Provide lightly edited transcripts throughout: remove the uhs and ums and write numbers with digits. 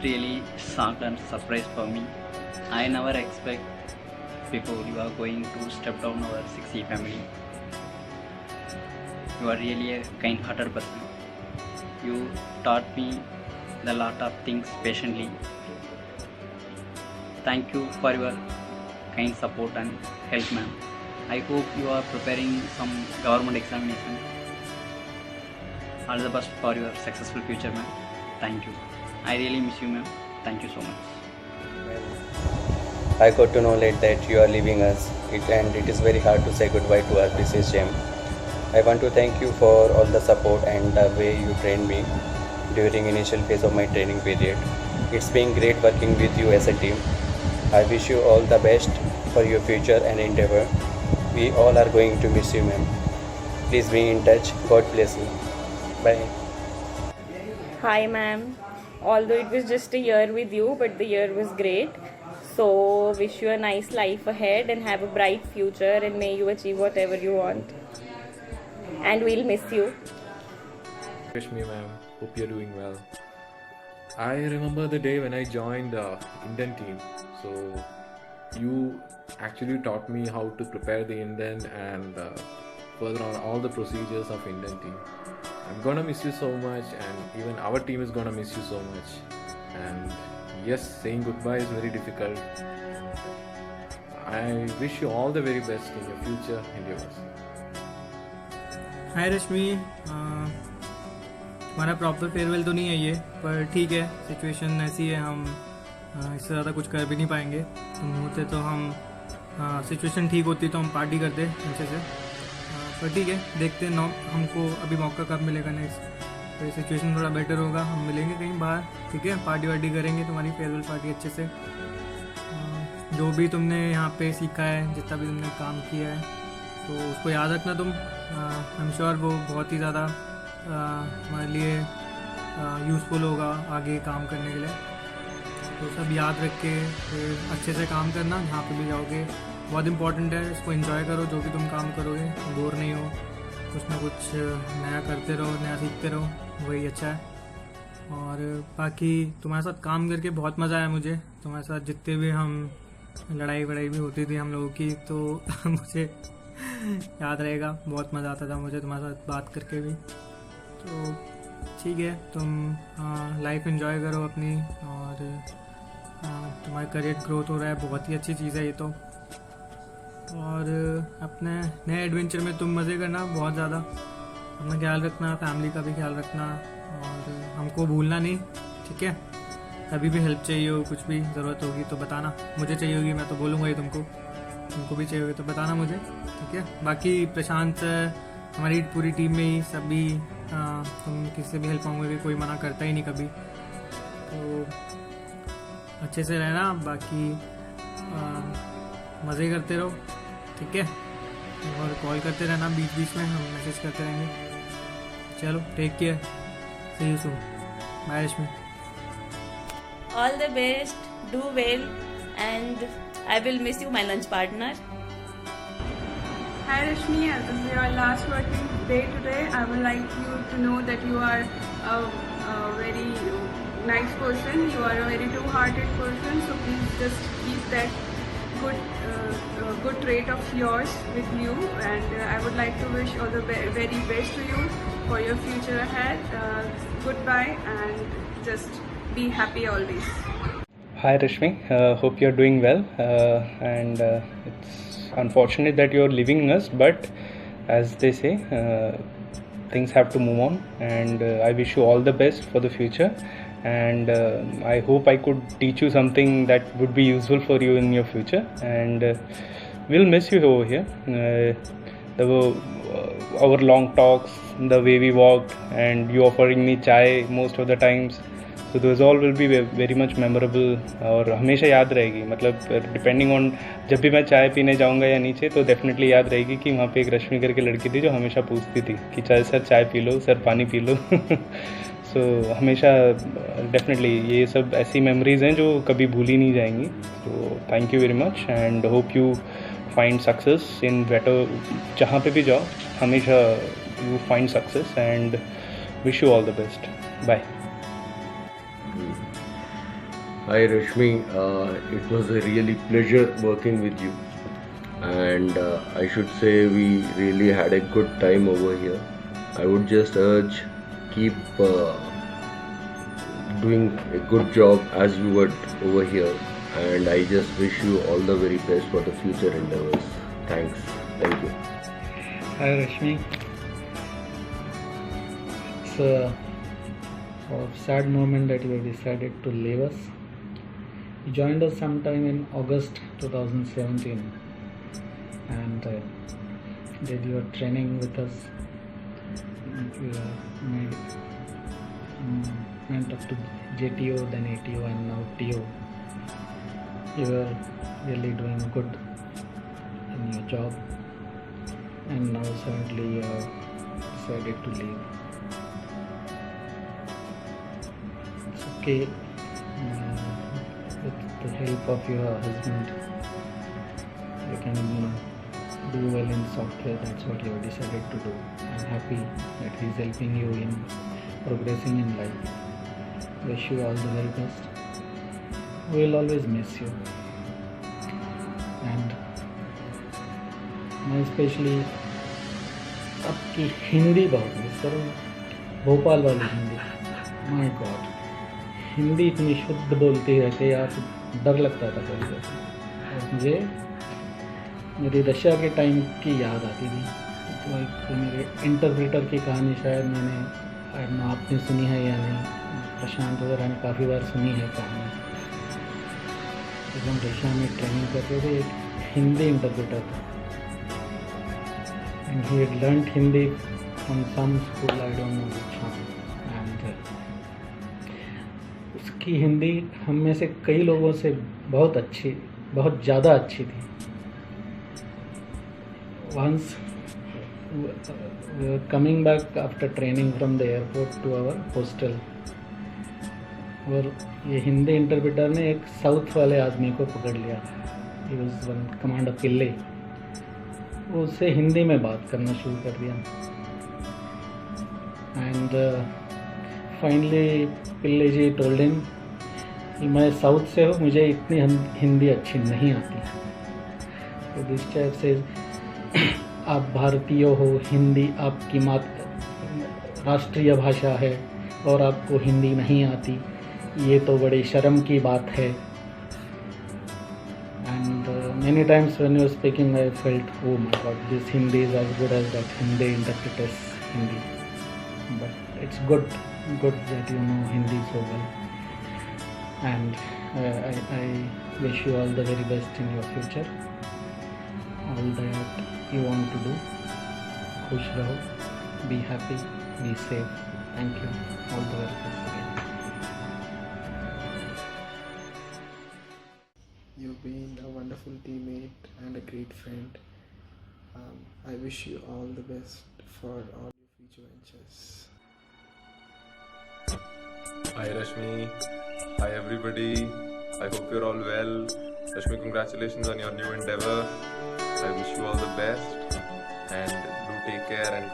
really shocked and surprised for me. I never expect before you are going to step down our 6E family. You are really a kind-hearted person. You taught me the lot of things patiently. Thank you for your kind support and help, ma'am. I hope you are preparing some government examination. All the best for your successful future, ma'am. Thank you. I really miss you, ma'am. Thank you so much. I got to know late that you are leaving us, and it is very hard to say goodbye to our precious gem. I want to thank you for all the support and the way you trained me during initial phase of my training period. It's been great working with you as a team. I wish you all the best for your future and endeavor. We all are going to miss you, ma'am. Please be in touch. God bless you. Bye. Hi, ma'am. Although it was just a year with you, but the year was great. So, wish you a nice life ahead and have a bright future, and may you achieve whatever you want. And we'll miss you. Rashmi ma'am, hope you're doing well. I remember the day when I joined the Indian team. So you actually taught me how to prepare the Indian and further on all the procedures of Indian team. I'm gonna miss you so much, and even our team is gonna miss you so much. And yes, saying goodbye is very difficult. I wish you all the very best in your future endeavors. हाय रश्मि, हमारा proper farewell तो नहीं है ये, पर ठीक है, situation ऐसी है, हम इससे ज़्यादा कुछ कर भी नहीं पाएंगे। तुम होते तो हम सिचुएशन ठीक होती तो हम पार्टी करते अच्छे से, पर ठीक है, देखते हैं हमको अभी मौका कब मिलेगा नेक्स्ट। तो सिचुएशन थोड़ा बेटर होगा, हम मिलेंगे कहीं बाहर, ठीक है, पार्टी वार्टी करेंगे, तुम्हारी फेयरवेल पार्टी अच्छे से। जो भी तुमने यहाँ पे सीखा है, जितना भी तुमने काम किया है, तो उसको याद रखना तुम। आई एम श्योर वो बहुत ही ज़्यादा हमारे लिए यूज़फुल होगा आगे काम करने के लिए। तो सब याद रख के फिर अच्छे से काम करना, जहाँ पे भी जाओगे बहुत इंपॉर्टेंट है। इसको एंजॉय करो, जो भी तुम काम करोगे, बोर नहीं हो, कुछ ना कुछ नया करते रहो, नया सीखते रहो, वही अच्छा है। और बाकी तुम्हारे साथ काम करके बहुत मज़ा आया मुझे। तुम्हारे साथ जितने भी हम लड़ाई वड़ाई भी होती थी हम लोगों की, तो मुझे याद रहेगा, बहुत मज़ा आता था मुझे तुम्हारे साथ बात करके भी। तो ठीक है, तुम लाइफ एंजॉय करो अपनी, और तुम्हारा करियर ग्रोथ हो रहा है, बहुत ही अच्छी चीज़ है ये तो। और अपने नए एडवेंचर में तुम मज़े करना बहुत ज़्यादा, अपना ख्याल रखना, फैमिली का भी ख्याल रखना, और हमको भूलना नहीं, ठीक है। कभी भी हेल्प चाहिए हो, कुछ भी ज़रूरत होगी तो बताना, मुझे चाहिए होगी मैं तो बोलूँगा ही तुमको भी चाहिए होगी तो बताना मुझे, ठीक है। बाकी प्रशांत, हमारी पूरी टीम में ही सभी, तुम किसी से भी हेल्प मांगोगे, कोई मना करता ही नहीं कभी, तो अच्छे से रहना। बाकी मज़े करते रहो, ठीक है, और कॉल करते रहना बीच बीच में, हम मैसेज करते रहेंगे। चलो, take care, see you soon, bye Rashmi. All the best, do well, and I will miss you, my lunch partner. Hi Rashmi, as this is your last working day today, I would like you to know that you are a very nice person. You are a very true-hearted person. So please just keep that good trait of yours with you. And I would like to wish all the very best to you for your future ahead. Goodbye, and just be happy always. Hi Rashmi, hope you're doing well, and it's unfortunate that you're leaving us, but as they say, things have to move on, and I wish you all the best for the future, and I hope I could teach you something that would be useful for you in your future, and we'll miss you over here. Our long talks, the way we walked, and you offering me chai most of the times, so those all will be very much memorable, और हमेशा याद रहेगी। मतलब depending on, जब भी मैं चाय पीने जाऊंगा या नीचे, तो डेफिनेटली याद रहेगी कि वहाँ पे एक रश्मि करके लड़की थी जो हमेशा पूछती थी कि सर चाय पी लो, सर पानी पी लो। सो हमेशा डेफिनेटली ये सब ऐसी मेमोरीज हैं जो कभी भूली नहीं जाएंगी। So thank you very much, and hope you find success in better, जहाँ पे भी जाओ हमेशा you find success, and wish you all the best. Bye. Hi Rashmi, it was a really pleasure working with you, and I should say we really had a good time over here. I would just urge, keep doing a good job as you would over here, and I just wish you all the very best for the future endeavors. Thanks. Thank you. Hi Rashmi. It's a sort of sad moment that you have decided to leave us. You joined us sometime in August 2017 and did your training with us. You went up to JTO, then ATO, and now TO. You were really doing good in your job, and now suddenly you have decided to leave. It's okay. With the help of your husband, you can do well in software. That's what you have decided to do. I'm happy that he's helping you in progressing in life. Wish you all the very best. We'll always miss you. And मैं specially आपकी हिंदी बहुत miss करूँ, भोपाल वाली Hindi. My God, Hindi इतनी शुद्ध बोलती है कि यार डर लगता था कभी कभी. और मुझे मेरी रशिया के टाइम की याद आती थी. तो एक मेरे इंटरप्रेटर की कहानी शायद मैंने आपने सुनी है या नहीं, प्रशांत वगैरह ने काफ़ी बार सुनी है कहानी. जब हम रशिया में ट्रेनिंग करते थे, एक हिंदी इंटरप्रेटर था, and he had learnt Hindi from some school, I don't know which one, and उसकी हिंदी हम में से कई लोगों से बहुत अच्छी, बहुत ज़्यादा अच्छी थी. Once we were coming back after training from the airport to our hostel, और ये हिंदी इंटरप्रेटर ने एक साउथ वाले आदमी को पकड़ लिया. He was one commander Pillai. वो उससे हिंदी में बात करना शुरू कर दिया. And finally Pillai ji told him कि मैं साउथ से हूँ, मुझे इतनी हिंदी अच्छी नहीं आती. तो दिस टाइप से आप भारतीय हो, हिंदी आपकी राष्ट्रीय भाषा है और आपको हिंदी नहीं आती, ये तो बड़ी शर्म की बात है. And many times when you were speaking, I felt, oh my God, this Hindi is as good as that Hindi interpreter's Hindi. But it's good that you know Hindi so well. And I wish you all the very best in your future. All that you want to do. Khush raho, be happy, be safe. Thank you. All the very best again. You've been a wonderful teammate and a great friend. I wish you all the best for all your future ventures. Hi Rashmi, hi everybody. I hope you're all well. Rashmi, congratulations on your new endeavor. I wish you all the best and do take care and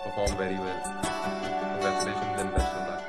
perform very well. Congratulations and best of luck.